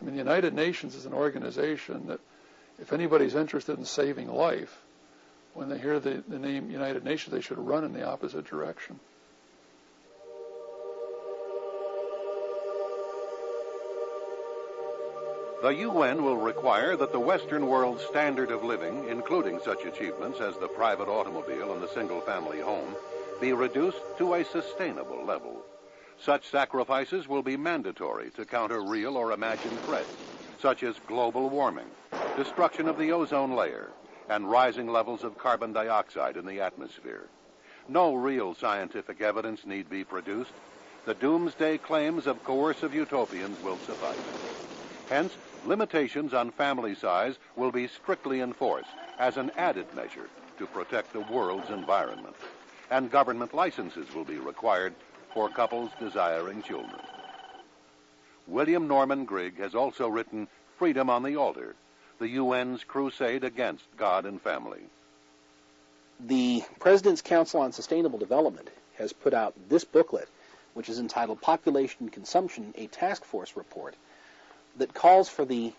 mean, the United Nations is an organization that, if anybody's interested in saving life, when they hear the name United Nations, they should run in the opposite direction. The UN will require that the Western world's standard of living, including such achievements as the private automobile and the single-family home, be reduced to a sustainable level. Such sacrifices will be mandatory to counter real or imagined threats, such as global warming, destruction of the ozone layer, and rising levels of carbon dioxide in the atmosphere. No real scientific evidence need be produced. The doomsday claims of coercive utopians will suffice. Hence, limitations on family size will be strictly enforced as an added measure to protect the world's environment. And government licenses will be required for couples desiring children. William Norman Grigg has also written Freedom on the Altar, the UN's crusade against God and family. The President's Council on Sustainable Development has put out this booklet, which is entitled Population Consumption, a Task Force Report, that calls for the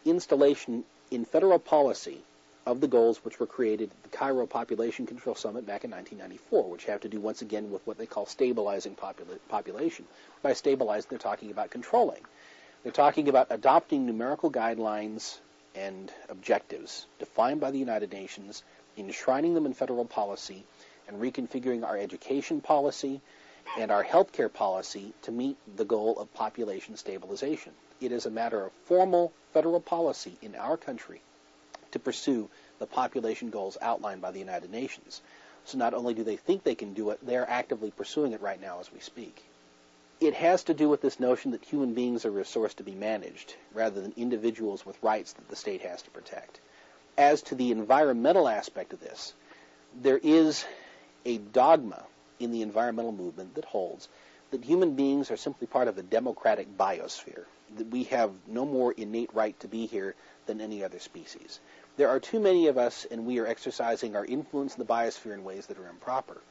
installation in federal policy of the goals which were created at the Cairo Population Control Summit back in 1994, which have to do once again with what they call stabilizing population. By stabilizing, they're talking about controlling. They're talking about adopting numerical guidelines and objectives defined by the United Nations, enshrining them in federal policy, and reconfiguring our education policy and our healthcare policy to meet the goal of population stabilization. It is a matter of formal federal policy in our country to pursue the population goals outlined by the United Nations. So not only do they think they can do it, they are actively pursuing it right now as we speak. It has to do with this notion that human beings are a resource to be managed, rather than individuals with rights that the state has to protect. As to the environmental aspect of this, there is a dogma in the environmental movement that holds that human beings are simply part of a democratic biosphere, that we have no more innate right to be here than any other species. There are too many of us, and we are exercising our influence in the biosphere in ways that are improper.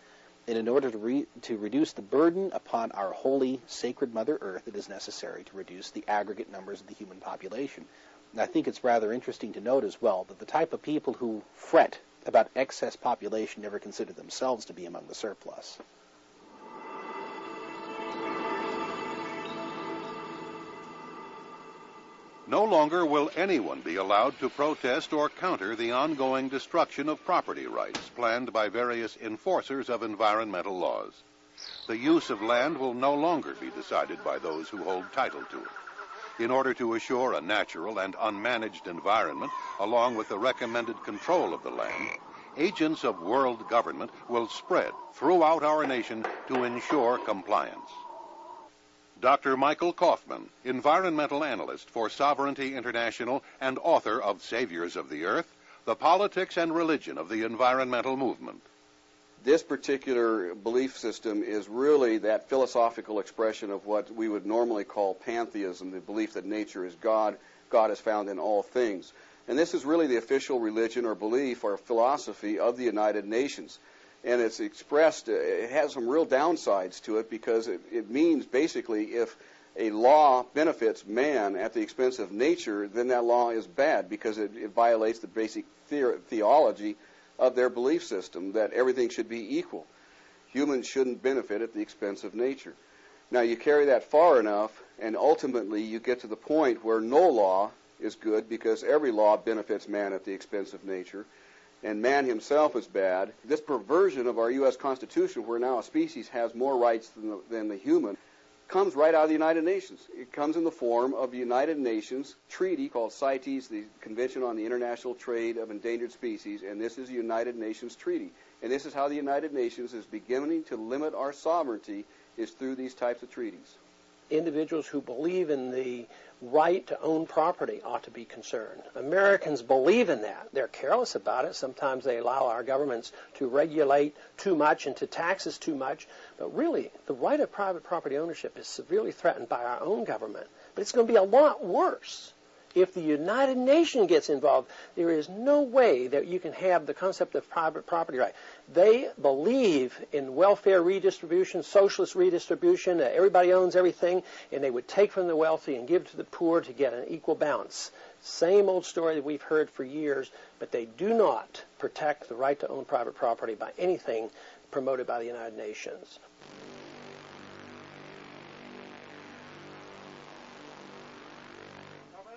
And in order to reduce the burden upon our holy, sacred Mother Earth, it is necessary to reduce the aggregate numbers of the human population. And I think it's rather interesting to note as well that the type of people who fret about excess population never consider themselves to be among the surplus. No longer will anyone be allowed to protest or counter the ongoing destruction of property rights planned by various enforcers of environmental laws. The use of land will no longer be decided by those who hold title to it. In order to assure a natural and unmanaged environment, along with the recommended control of the land, agents of world government will spread throughout our nation to ensure compliance. Dr. Michael Kaufman, environmental analyst for Sovereignty International and author of Saviors of the Earth, The Politics and Religion of the Environmental Movement. This particular belief system is really that philosophical expression of what we would normally call pantheism, the belief that nature is God, God is found in all things. And this is really the official religion or belief or philosophy of the United Nations. And it's expressed, it has some real downsides to it because it means basically if a law benefits man at the expense of nature, then that law is bad because it violates the basic theology of their belief system that everything should be equal. Humans shouldn't benefit at the expense of nature. Now you carry that far enough and ultimately you get to the point where no law is good because every law benefits man at the expense of nature. And man himself is bad. This perversion of our U.S. Constitution, where now a species has more rights than the human, comes right out of the United Nations. It comes in the form of the United Nations treaty called CITES, the Convention on the International Trade of Endangered Species, and this is the United Nations treaty. And this is how the United Nations is beginning to limit our sovereignty, is through these types of treaties. Individuals who believe in the right to own property ought to be concerned. Americans believe in that. They're careless about it. Sometimes they allow our governments to regulate too much and to tax us too much. But really, the right of private property ownership is severely threatened by our own government. But it's going to be a lot worse If the United Nations gets involved, there is no way that you can have the concept of private property right. They believe in welfare redistribution, socialist redistribution, everybody owns everything, and they would take from the wealthy and give to the poor to get an equal balance. Same old story that we've heard for years, but they do not protect the right to own private property by anything promoted by the United Nations.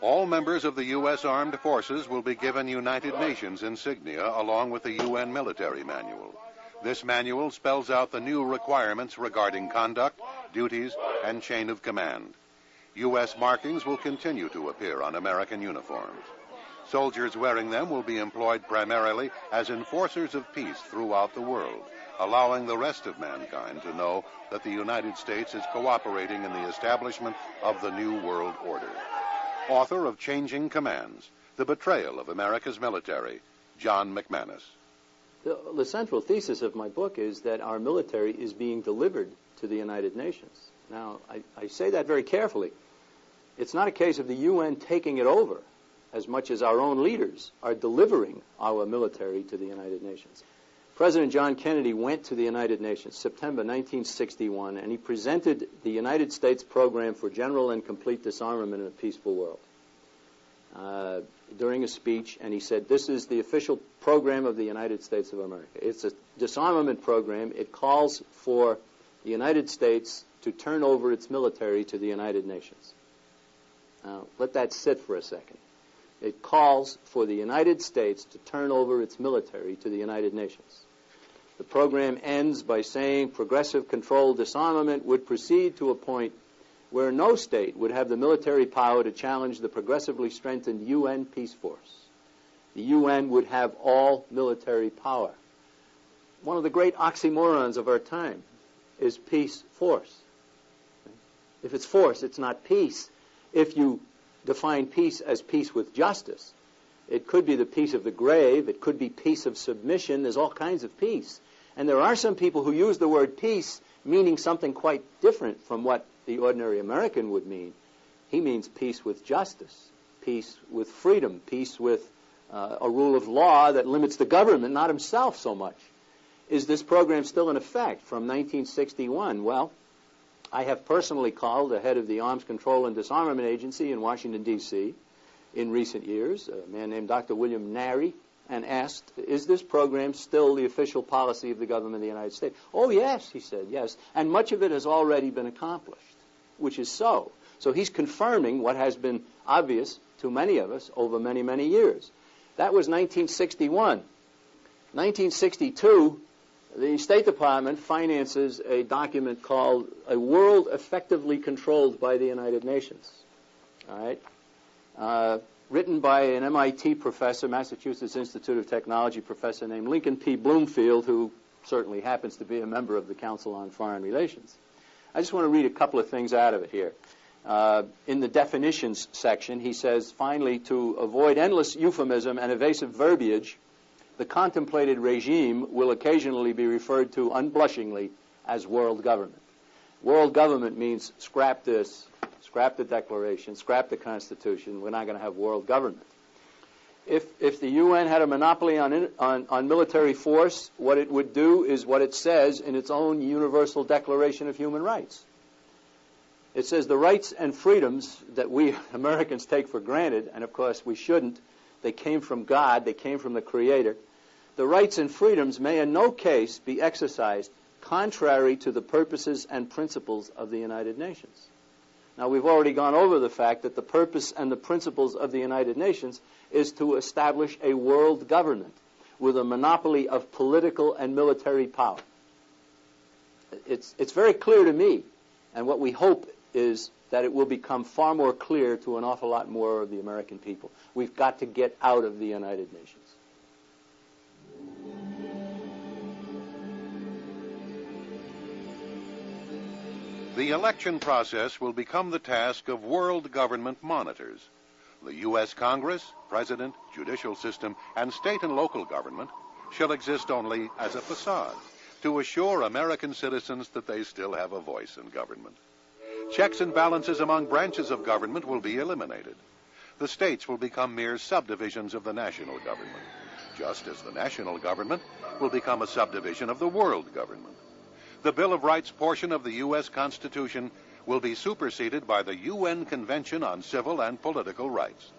All members of the U.S. Armed Forces will be given United Nations insignia along with the UN Military Manual. This manual spells out the new requirements regarding conduct, duties, and chain of command. U.S. markings will continue to appear on American uniforms. Soldiers wearing them will be employed primarily as enforcers of peace throughout the world, allowing the rest of mankind to know that the United States is cooperating in the establishment of the New World Order. Author of Changing Commands, The Betrayal of America's Military, John McManus. The central thesis of my book is that our military is being delivered to the United Nations. Now, I say that very carefully. It's not a case of the UN taking it over as much as our own leaders are delivering our military to the United Nations. President John Kennedy went to the United Nations September 1961, and he presented the United States program for general and complete disarmament in a peaceful world during a speech, and he said, this is the official program of the United States of America. It's a disarmament program. It calls for the United States to turn over its military to the United Nations. Now, let that sit for a second. It calls for the United States to turn over its military to the United Nations. The program ends by saying progressive controlled disarmament would proceed to a point where no state would have the military power to challenge the progressively strengthened UN peace force. The UN would have all military power. One of the great oxymorons of our time is peace force. If it's force, it's not peace. If you define peace as peace with justice, it could be the peace of the grave, it could be peace of submission, there's all kinds of peace. And there are some people who use the word peace meaning something quite different from what the ordinary American would mean. He means peace with justice, peace with freedom, peace with a rule of law that limits the government, not himself so much. Is this program still in effect from 1961? Well, I have personally called the head of the Arms Control and Disarmament Agency in Washington, D.C. in recent years, a man named Dr. William Nary, and asked, is this program still the official policy of the government of the United States? Oh, yes, he said, yes. And much of it has already been accomplished, which is so. So he's confirming what has been obvious to many of us over many, many years. That was 1961. 1962, the State Department finances a document called A World Effectively Controlled by the United Nations. All right? Written by an MIT professor, Massachusetts Institute of Technology professor named Lincoln P. Bloomfield, who certainly happens to be a member of the Council on Foreign Relations. I just want to read a couple of things out of it here. In the definitions section, he says, finally, to avoid endless euphemism and evasive verbiage, the contemplated regime will occasionally be referred to unblushingly as world government. World government means scrap this, scrap the Declaration, scrap the Constitution. We're not going to have world government. If the UN had a monopoly on military force, what it would do is what it says in its own Universal Declaration of Human Rights. It says the rights and freedoms that we Americans take for granted, and of course we shouldn't, they came from God, they came from the Creator. The rights and freedoms may in no case be exercised contrary to the purposes and principles of the United Nations. Now, we've already gone over the fact that the purpose and the principles of the United Nations is to establish a world government with a monopoly of political and military power. It's very clear to me, and what we hope is that it will become far more clear to an awful lot more of the American people. We've got to get out of the United Nations. The election process will become the task of world government monitors. The U.S. Congress, President, judicial system, and state and local government shall exist only as a facade to assure American citizens that they still have a voice in government. Checks and balances among branches of government will be eliminated. the states will become mere subdivisions of the national government, just as the national government will become a subdivision of the world government. The Bill of Rights portion of the U.S. Constitution will be superseded by the UN Convention on Civil and Political Rights.